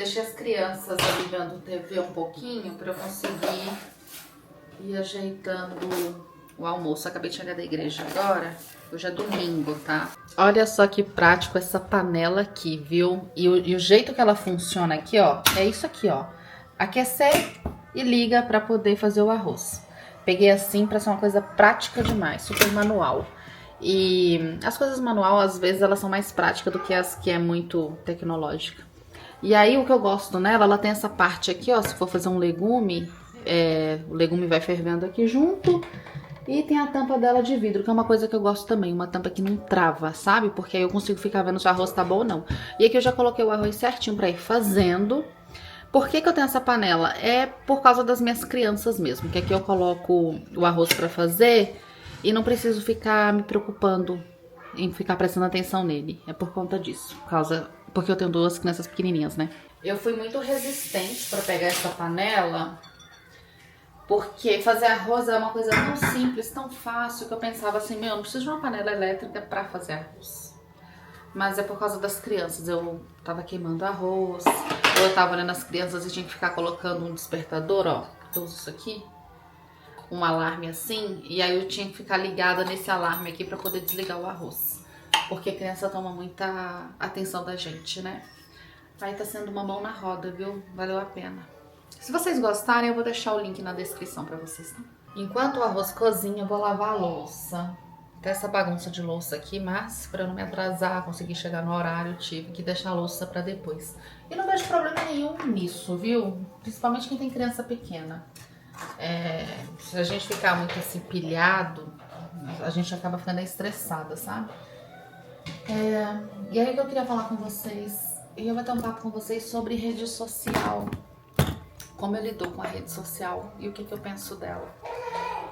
deixei as crianças ali vendo TV um pouquinho pra eu conseguir ir ajeitando o almoço. Acabei de chegar da igreja agora. Hoje é domingo, tá? Olha só que prático essa panela aqui, viu? E o jeito que ela funciona aqui, ó, é isso aqui, ó. Aquecer e liga pra poder fazer o arroz. Peguei assim pra ser uma coisa prática demais, super manual. E as coisas manual, às vezes, elas são mais práticas do que as que é muito tecnológica. E aí, o que eu gosto nela, ela tem essa parte aqui, ó, se for fazer um legume, o legume vai fervendo aqui junto. E tem a tampa dela de vidro, que é uma coisa que eu gosto também, uma tampa que não trava, sabe? Porque aí eu consigo ficar vendo se o arroz tá bom ou não. E aqui eu já coloquei o arroz certinho pra ir fazendo. Por que eu tenho essa panela? É por causa das minhas crianças mesmo, que aqui eu coloco o arroz pra fazer e não preciso ficar me preocupando em ficar prestando atenção nele. É por conta disso, porque eu tenho duas crianças pequenininhas, né? Eu fui muito resistente pra pegar essa panela, porque fazer arroz é uma coisa tão simples, tão fácil, que eu pensava assim, meu, eu não preciso de uma panela elétrica pra fazer arroz. Mas é por causa das crianças, eu tava queimando arroz, ou eu tava olhando as crianças e tinha que ficar colocando um despertador, ó, eu uso isso aqui, um alarme assim, e aí eu tinha que ficar ligada nesse alarme aqui pra poder desligar o arroz. Porque a criança toma muita atenção da gente, né? Aí tá sendo uma mão na roda, viu? Valeu a pena. Se vocês gostarem, eu vou deixar o link na descrição pra vocês, tá? Enquanto o arroz cozinha, eu vou lavar a louça. Tem essa bagunça de louça aqui, mas pra eu não me atrasar, conseguir chegar no horário, tive que deixar a louça pra depois. E não vejo problema nenhum nisso, viu? Principalmente quem tem criança pequena. Se a gente ficar muito assim pilhado, a gente acaba ficando estressada, sabe? E aí que eu queria falar com vocês, e eu vou ter um papo com vocês sobre rede social. Como eu lido com a rede social e o que eu penso dela.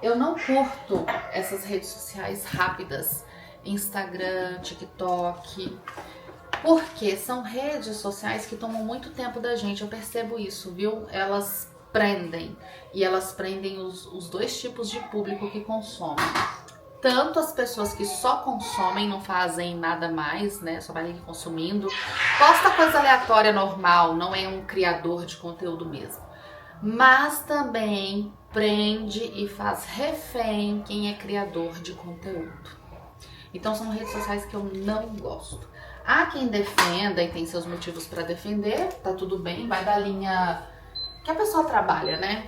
Eu não curto essas redes sociais rápidas, Instagram, TikTok, porque são redes sociais que tomam muito tempo da gente, eu percebo isso, viu? Elas prendem, e elas prendem os dois tipos de público que consomem. Tanto as pessoas que só consomem, não fazem nada mais, né? Só vai ali consumindo. Posta coisa aleatória normal, não é um criador de conteúdo mesmo. Mas também prende e faz refém quem é criador de conteúdo. Então são redes sociais que eu não gosto. Há quem defenda e tem seus motivos para defender, tá tudo bem, vai da linha que a pessoa trabalha, né?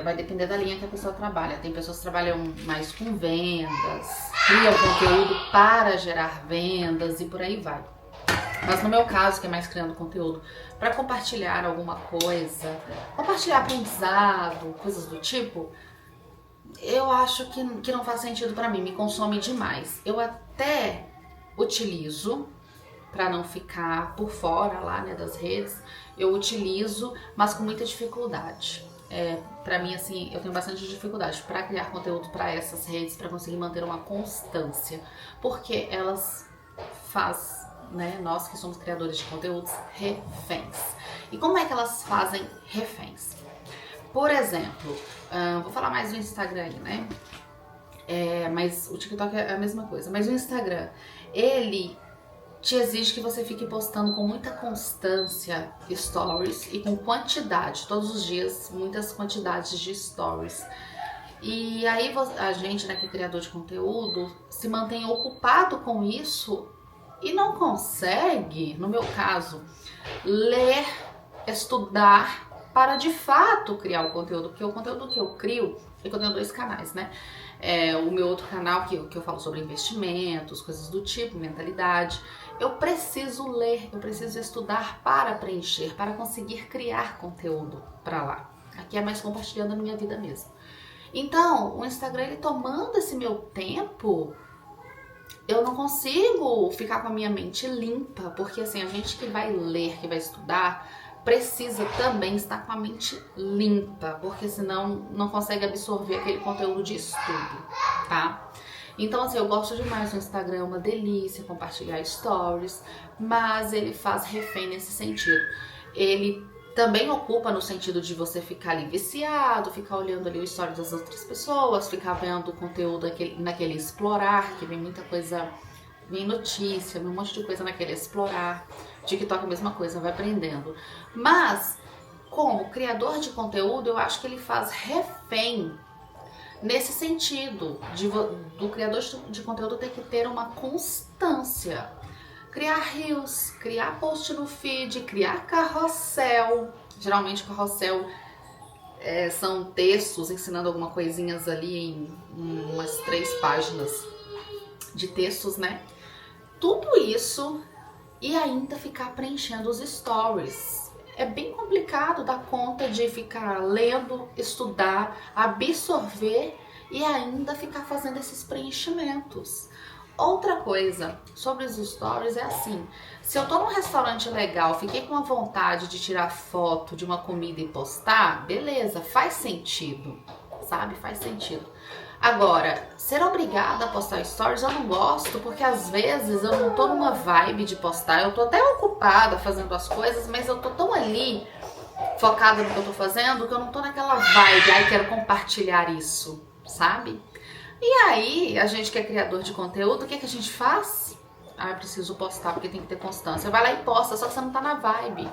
Vai depender da linha que a pessoa trabalha. Tem pessoas que trabalham mais com vendas, criam conteúdo para gerar vendas e por aí vai. Mas no meu caso, que é mais criando conteúdo para compartilhar alguma coisa, compartilhar aprendizado, coisas do tipo, eu acho que não faz sentido para mim, me consome demais. Eu até utilizo para não ficar por fora lá, né, das redes, eu utilizo, mas com muita dificuldade. Para mim, assim, eu tenho bastante dificuldade para criar conteúdo para essas redes, para conseguir manter uma constância, porque elas fazem, né, nós que somos criadores de conteúdos, reféns. E como é que elas fazem reféns? Por exemplo, vou falar mais do Instagram aí, né? Mas o TikTok é a mesma coisa. Mas o Instagram, ele te exige que você fique postando com muita constância stories e com quantidade, todos os dias, muitas quantidades de stories. E aí a gente, né, que é criador de conteúdo, se mantém ocupado com isso e não consegue, no meu caso, ler, estudar para de fato criar o conteúdo, porque o conteúdo que eu crio, eu tenho dois canais, né? O meu outro canal que eu falo sobre investimentos, coisas do tipo, mentalidade. Eu preciso ler, eu preciso estudar para preencher, para conseguir criar conteúdo para lá. Aqui é mais compartilhando a minha vida mesmo. Então, o Instagram, ele tomando esse meu tempo, eu não consigo ficar com a minha mente limpa, porque assim, a gente que vai ler, que vai estudar, precisa também estar com a mente limpa, porque senão não consegue absorver aquele conteúdo de estudo, tá? Então assim, eu gosto demais do Instagram, é uma delícia compartilhar stories, mas ele faz refém nesse sentido. Ele também ocupa no sentido de você ficar ali viciado, ficar olhando ali o story das outras pessoas, ficar vendo o conteúdo naquele explorar, que vem muita coisa, vem notícia, vem um monte de coisa naquele explorar. TikTok é a mesma coisa, vai aprendendo. Mas, como criador de conteúdo, eu acho que ele faz refém nesse sentido, do criador de conteúdo ter que ter uma constância. Criar reels, criar post no feed, criar carrossel. Geralmente carrossel são textos ensinando alguma coisinhas ali em umas 3 páginas de textos, né? Tudo isso e ainda ficar preenchendo os stories. É bem complicado dar conta de ficar lendo, estudar, absorver e ainda ficar fazendo esses preenchimentos. Outra coisa sobre os stories é assim, se eu tô num restaurante legal, fiquei com a vontade de tirar foto de uma comida e postar, beleza, faz sentido, sabe? Faz sentido. Agora, ser obrigada a postar stories eu não gosto, porque às vezes eu não tô numa vibe de postar, eu tô até ocupada fazendo as coisas, mas eu tô tão ali, focada no que eu tô fazendo, que eu não tô naquela vibe, ai, quero compartilhar isso, sabe? E aí, a gente que é criador de conteúdo, o que a gente faz? Ah, eu preciso postar porque tem que ter constância. Vai lá e posta, só que você não tá na vibe.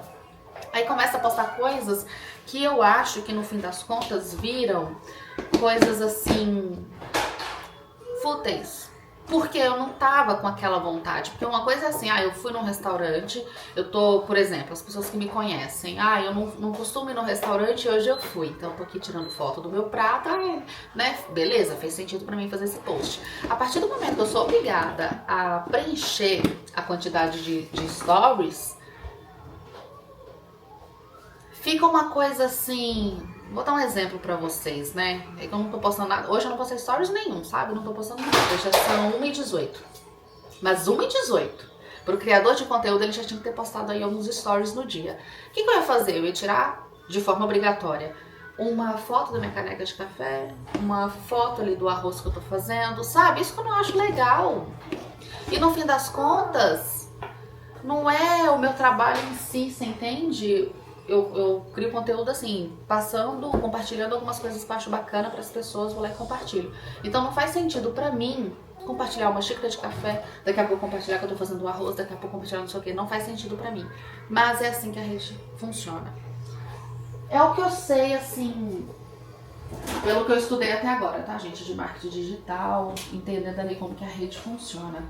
Aí começa a postar coisas que eu acho que no fim das contas viram coisas assim, fúteis. Porque eu não tava com aquela vontade. Porque uma coisa é assim, eu fui num restaurante, eu tô, por exemplo, as pessoas que me conhecem, eu não costumo ir no restaurante e hoje eu fui. Então eu tô aqui tirando foto do meu prato, né? Beleza, fez sentido pra mim fazer esse post. A partir do momento que eu sou obrigada a preencher a quantidade de stories, fica uma coisa assim. Vou dar um exemplo pra vocês, né? É que eu não tô postando nada. Hoje eu não postei stories nenhum, sabe? Eu não tô postando nada. Já são 1h18. Mas 1h18. Pro criador de conteúdo, ele já tinha que ter postado aí alguns stories no dia. O que eu ia fazer? Eu ia tirar, de forma obrigatória, uma foto da minha caneca de café, uma foto ali do arroz que eu tô fazendo, sabe? Isso que eu não acho legal. E no fim das contas, não é o meu trabalho em si, você entende? Eu crio conteúdo assim, compartilhando algumas coisas que eu acho bacana para as pessoas, vou lá e compartilho. Então não faz sentido pra mim compartilhar uma xícara de café, daqui a pouco compartilhar que eu tô fazendo um arroz, daqui a pouco compartilhar não sei o que, não faz sentido pra mim. Mas é assim que a rede funciona. É o que eu sei, assim, pelo que eu estudei até agora, tá, gente? De marketing digital, entendendo ali como que a rede funciona.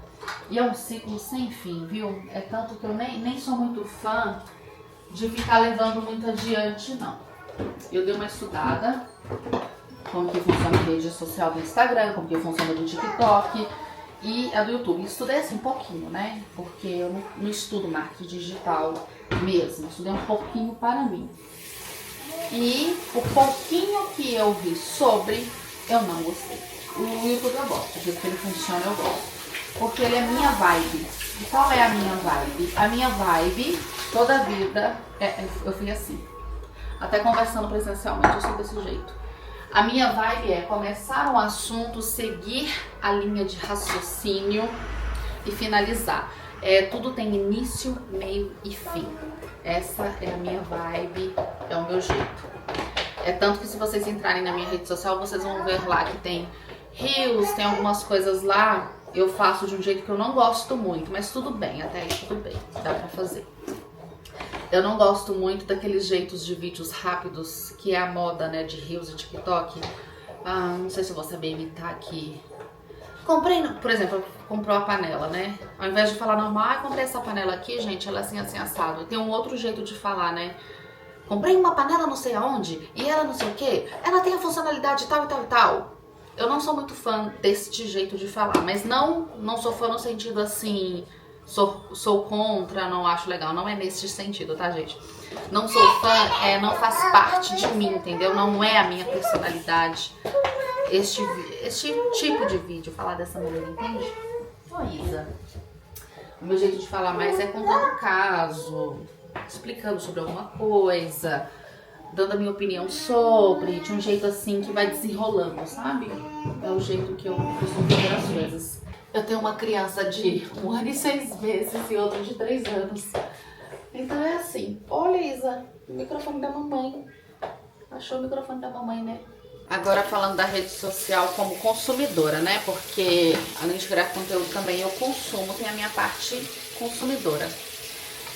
E é um ciclo sem fim, viu? É tanto que eu nem sou muito fã de ficar levando muito adiante, não. Eu dei uma estudada como que funciona a rede social do Instagram, como que funciona do TikTok e a do YouTube. Estudei assim um pouquinho, né? Porque eu não estudo marketing digital mesmo. Estudei um pouquinho para mim. E o pouquinho que eu vi sobre, eu não gostei. O YouTube eu gosto, do jeito que ele funciona eu gosto. Porque ele é minha vibe. E qual é a minha vibe? A minha vibe, toda a vida, eu fui assim. Até conversando presencialmente, eu sou desse jeito. A minha vibe é começar um assunto, seguir a linha de raciocínio e finalizar. Tudo tem início, meio e fim. Essa é a minha vibe, é o meu jeito. É tanto que se vocês entrarem na minha rede social, vocês vão ver lá que tem reels, tem algumas coisas lá. Eu faço de um jeito que eu não gosto muito, mas tudo bem, até aí tudo bem, dá pra fazer. Eu não gosto muito daqueles jeitos de vídeos rápidos, que é a moda, né, de reels e TikTok. Não sei se eu vou saber imitar aqui. Por exemplo, comprou a panela, né? Ao invés de falar normal, comprei essa panela aqui, gente, ela é assim, assim, assado. Tem um outro jeito de falar, né? Comprei uma panela não sei aonde, e ela não sei o que, ela tem a funcionalidade tal e tal e tal. Eu não sou muito fã desse jeito de falar, mas não sou fã no sentido assim, sou contra, não acho legal, não é nesse sentido, tá, gente? Não sou fã, não faz parte de mim, entendeu? Não é a minha personalidade este tipo de vídeo, falar dessa maneira, entende? Ô, Isa, o meu jeito de falar mais é contando caso, explicando sobre alguma coisa, dando a minha opinião sobre, de um jeito assim que vai desenrolando, sabe? É o jeito que eu costumo fazer as coisas. Eu tenho uma criança de 1 ano e 6 meses e outra de 3 anos. Então é assim. Olha, Isa, o microfone da mamãe. Achou o microfone da mamãe, né? Agora falando da rede social como consumidora, né? Porque além de criar conteúdo também eu consumo, tem a minha parte consumidora.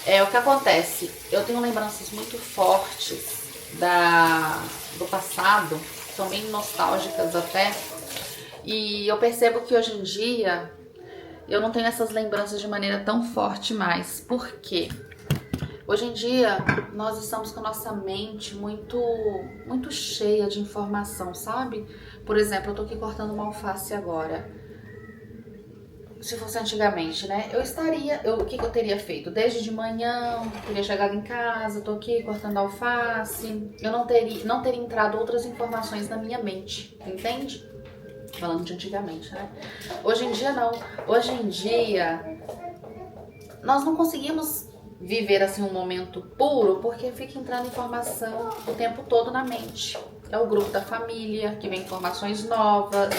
O que acontece? Eu tenho lembranças muito fortes do passado, são bem nostálgicas até, e eu percebo que hoje em dia eu não tenho essas lembranças de maneira tão forte mais. Por quê? Hoje em dia nós estamos com a nossa mente muito cheia de informação, sabe? Por exemplo, eu tô aqui cortando uma alface agora. Se fosse antigamente, né? O que eu teria feito? Desde de manhã, teria chegado em casa, tô aqui cortando alface. Eu não teria entrado outras informações na minha mente, entende? Falando de antigamente, né? Hoje em dia não. Hoje em dia nós não conseguimos viver assim um momento puro porque fica entrando informação o tempo todo na mente. É o grupo da família que vem informações novas.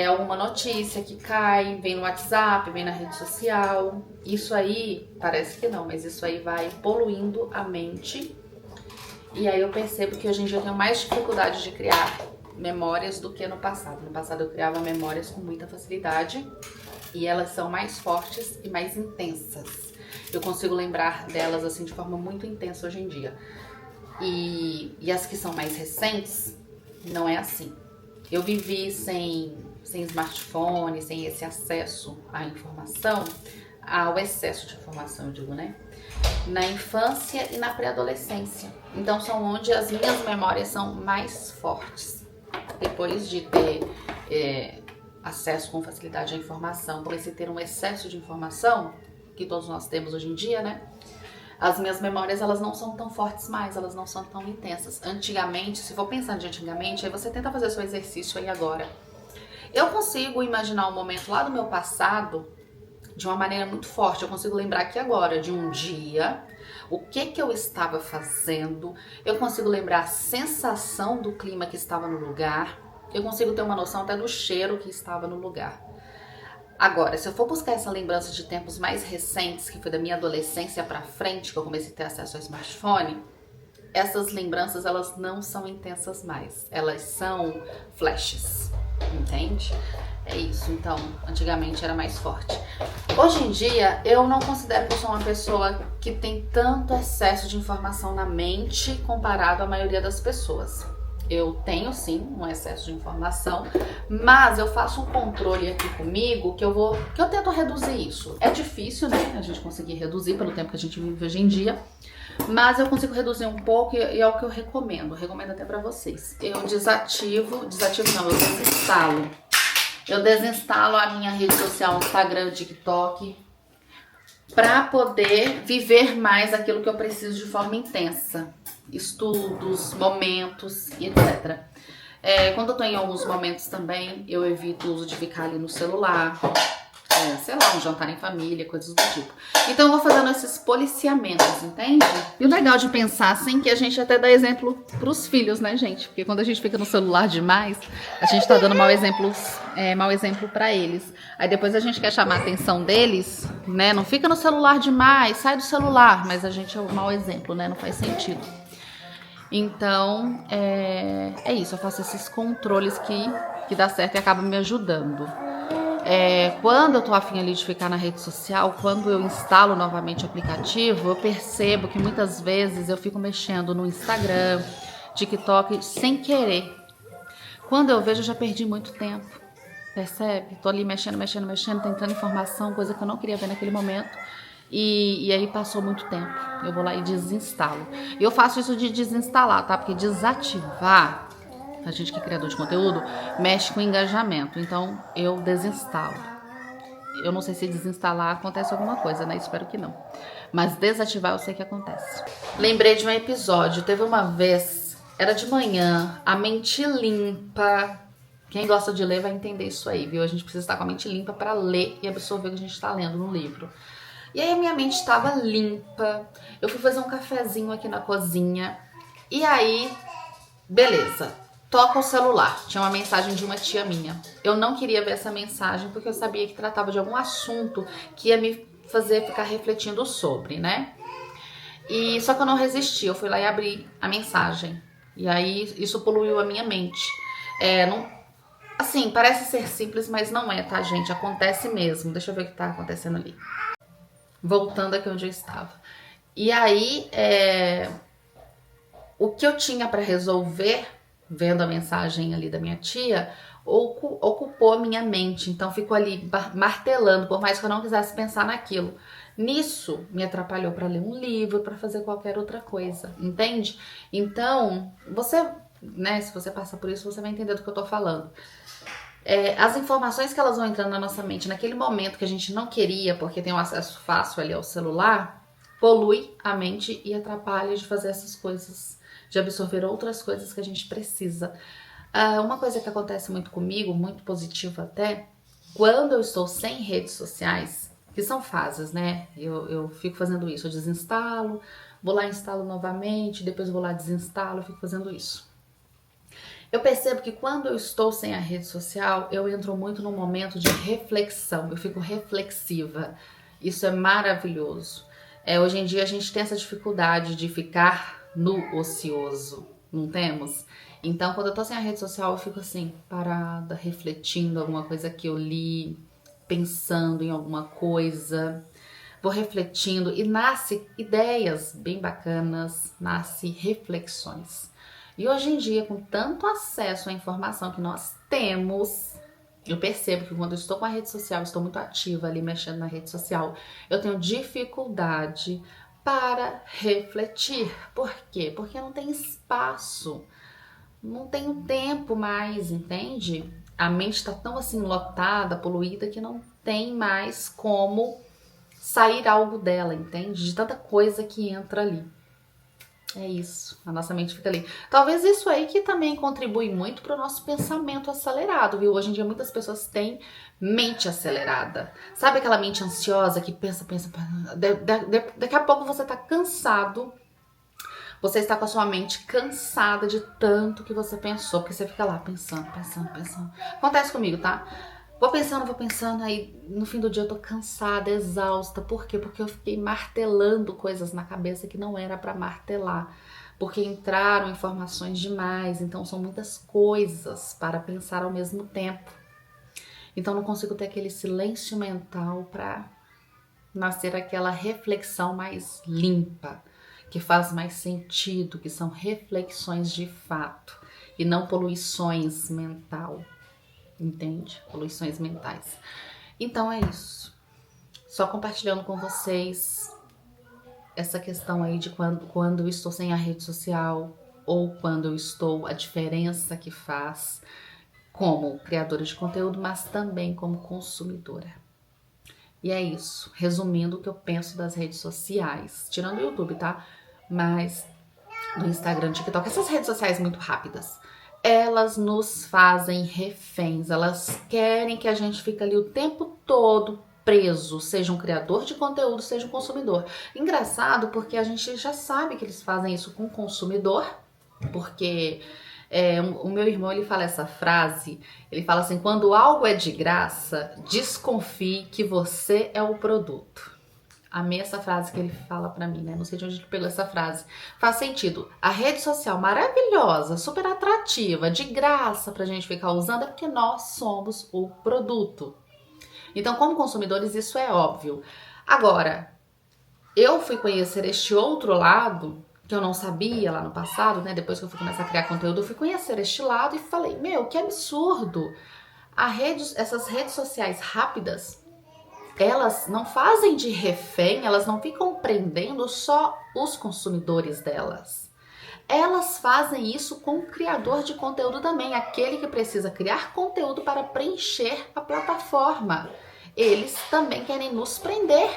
Alguma notícia que cai, vem no WhatsApp, vem na rede social. Isso aí, parece que não, mas isso aí vai poluindo a mente. E aí eu percebo que hoje em dia eu tenho mais dificuldade de criar memórias do que no passado. No passado eu criava memórias com muita facilidade e elas são mais fortes e mais intensas. Eu consigo lembrar delas assim de forma muito intensa hoje em dia. E as que são mais recentes, não é assim. Eu vivi sem smartphone, sem esse acesso à informação, ao excesso de informação, eu digo, né? Na infância e na pré-adolescência. Então são onde as minhas memórias são mais fortes. Depois de ter acesso com facilidade à informação, comecei a ter um excesso de informação, que todos nós temos hoje em dia, né? As minhas memórias, elas não são tão fortes mais, elas não são tão intensas. Antigamente, se for pensar de antigamente, aí você tenta fazer seu exercício aí agora. Eu consigo imaginar um momento lá do meu passado de uma maneira muito forte. Eu consigo lembrar aqui agora de um dia, o que eu estava fazendo. Eu consigo lembrar a sensação do clima que estava no lugar. Eu consigo ter uma noção até do cheiro que estava no lugar. Agora, se eu for buscar essa lembrança de tempos mais recentes, que foi da minha adolescência pra frente, que eu comecei a ter acesso ao smartphone, essas lembranças, elas não são intensas mais. Elas são flashes, entende? É isso, então, antigamente era mais forte. Hoje em dia, eu não considero que eu sou uma pessoa que tem tanto excesso de informação na mente comparado à maioria das pessoas. Eu tenho sim um excesso de informação, mas eu faço um controle aqui comigo que eu tento reduzir isso. É difícil, né, a gente conseguir reduzir pelo tempo que a gente vive hoje em dia, mas eu consigo reduzir um pouco e é o que eu recomendo até pra vocês. Eu desinstalo a minha rede social, Instagram, TikTok, pra poder viver mais aquilo que eu preciso de forma intensa. Estudos, momentos e etc. Quando eu tô em alguns momentos também, eu evito o uso de ficar ali no celular, sei lá, um jantar em família, coisas do tipo. Então eu vou fazendo esses policiamentos, entende? E o legal de pensar assim, que a gente até dá exemplo pros filhos, né, gente? Porque quando a gente fica no celular demais, a gente tá dando mau exemplo pra eles. Aí depois a gente quer chamar a atenção deles, né? Não fica no celular demais, sai do celular. Mas a gente é o mau exemplo, né? Não faz sentido. Então, é isso, eu faço esses controles que dá certo e acabam me ajudando. Quando eu tô afim ali de ficar na rede social, quando eu instalo novamente o aplicativo, eu percebo que muitas vezes eu fico mexendo no Instagram, TikTok, sem querer. Quando eu vejo, eu já perdi muito tempo, percebe? Tô ali mexendo, tentando informação, coisa que eu não queria ver naquele momento. E aí passou muito tempo, eu vou lá e desinstalo. E eu faço isso de desinstalar, tá? Porque desativar, a gente que é criador de conteúdo, mexe com engajamento. Então eu desinstalo. Eu não sei se desinstalar acontece alguma coisa, né? Espero que não. Mas desativar eu sei que acontece. Lembrei de um episódio, teve uma vez, era de manhã, a mente limpa. Quem gosta de ler vai entender isso aí, viu? A gente precisa estar com a mente limpa para ler e absorver o que a gente está lendo no livro. E aí a minha mente estava limpa, eu fui fazer um cafezinho aqui na cozinha, e aí, beleza, toca o celular, tinha uma mensagem de uma tia minha. Eu não queria ver essa mensagem porque eu sabia que tratava de algum assunto que ia me fazer ficar refletindo sobre, né? E só que eu não resisti, eu fui lá e abri a mensagem, e aí isso poluiu a minha mente. Assim, parece ser simples, mas não é, tá, gente? Acontece mesmo. Deixa eu ver o que tá acontecendo ali. voltando aqui onde eu estava. E aí, o que eu tinha para resolver, vendo a mensagem ali da minha tia, ocupou a minha mente. Então ficou ali martelando, por mais que eu não quisesse pensar naquilo. Nisso me atrapalhou para ler um livro, para fazer qualquer outra coisa, entende? Então, você, né, se você passa por isso, você vai entender do que eu tô falando. As informações que elas vão entrando na nossa mente naquele momento que a gente não queria, porque tem um acesso fácil ali ao celular, polui a mente e atrapalha de fazer essas coisas, de absorver outras coisas que a gente precisa. Uma coisa que acontece muito comigo, muito positiva até, quando eu estou sem redes sociais, que são fases, né? Eu fico fazendo isso, eu desinstalo, vou lá, instalo novamente, depois vou lá, desinstalo, eu fico fazendo isso. Eu percebo que quando eu estou sem a rede social, eu entro muito num momento de reflexão, eu fico reflexiva. Isso é maravilhoso. Hoje em dia a gente tem essa dificuldade de ficar no ocioso, não temos? Então, quando eu tô sem a rede social, eu fico assim, parada, refletindo alguma coisa que eu li, pensando em alguma coisa, vou refletindo e nasce ideias bem bacanas, nasce reflexões. E hoje em dia, com tanto acesso à informação que nós temos, eu percebo que quando eu estou com a rede social, estou muito ativa ali mexendo na rede social, eu tenho dificuldade para refletir. Por quê? Porque não tem espaço, não tenho tempo mais, entende? A mente está tão assim lotada, poluída, que não tem mais como sair algo dela, entende? De tanta coisa que entra ali. É isso, a nossa mente fica ali. Talvez isso aí que também contribui muito para o nosso pensamento acelerado, viu? Hoje em dia muitas pessoas têm mente acelerada. Sabe aquela mente ansiosa que pensa, daqui a pouco você tá cansado, você está com a sua mente cansada de tanto que você pensou, porque você fica lá pensando. Acontece comigo, tá? Vou pensando, aí no fim do dia eu tô cansada, exausta. Por quê? Porque eu fiquei martelando coisas na cabeça que não era pra martelar. Porque entraram informações demais, então são muitas coisas para pensar ao mesmo tempo. Então não consigo ter aquele silêncio mental pra nascer aquela reflexão mais limpa, que faz mais sentido, que são reflexões de fato e não poluições mental. Entende? Poluições mentais. Então é isso. Só compartilhando com vocês essa questão aí de quando eu estou sem a rede social ou quando eu estou, a diferença que faz como criadora de conteúdo, mas também como consumidora. E é isso. Resumindo o que eu penso das redes sociais, tirando o YouTube, tá? Mas do Instagram, TikTok, essas redes sociais muito rápidas, elas nos fazem reféns, elas querem que a gente fique ali o tempo todo preso, seja um criador de conteúdo, seja um consumidor. Engraçado porque a gente já sabe que eles fazem isso com o consumidor, porque o meu irmão, ele fala essa frase, ele fala assim: quando algo é de graça, desconfie que você é o produto. Amei essa frase que ele fala pra mim, né? Não sei de onde ele pegou essa frase. Faz sentido. A rede social maravilhosa, super atrativa, de graça pra gente ficar usando, é porque nós somos o produto. Então, como consumidores, isso é óbvio. Agora, eu fui conhecer este outro lado, que eu não sabia lá no passado, né? Depois que eu fui começar a criar conteúdo, eu fui conhecer este lado e falei: meu, que absurdo! Essas redes sociais rápidas, elas não fazem de refém, elas não ficam prendendo só os consumidores delas. Elas fazem isso com o criador de conteúdo também, aquele que precisa criar conteúdo para preencher a plataforma. Eles também querem nos prender.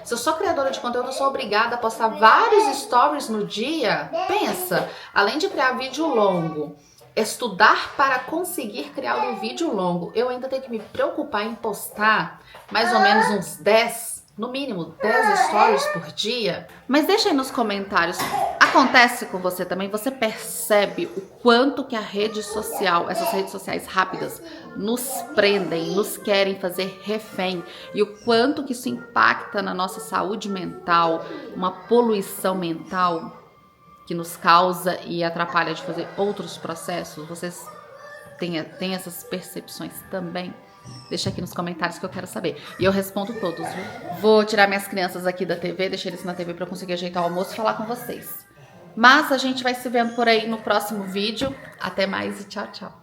Se eu sou criadora de conteúdo, eu sou obrigada a postar vários stories no dia. Pensa, além de criar vídeo longo, estudar para conseguir criar um vídeo longo, eu ainda tenho que me preocupar em postar mais ou menos uns 10, no mínimo 10 stories por dia. Mas deixa aí nos comentários, acontece com você também? Você percebe o quanto que a rede social, essas redes sociais rápidas, nos prendem, nos querem fazer refém, e o quanto que isso impacta na nossa saúde mental, uma poluição mental que nos causa e atrapalha de fazer outros processos? Vocês têm essas percepções também? Deixa aqui nos comentários que eu quero saber. E eu respondo todos, viu? Vou tirar minhas crianças aqui da TV, deixar eles na TV pra eu conseguir ajeitar o almoço e falar com vocês. Mas a gente vai se vendo por aí no próximo vídeo. Até mais e tchau, tchau.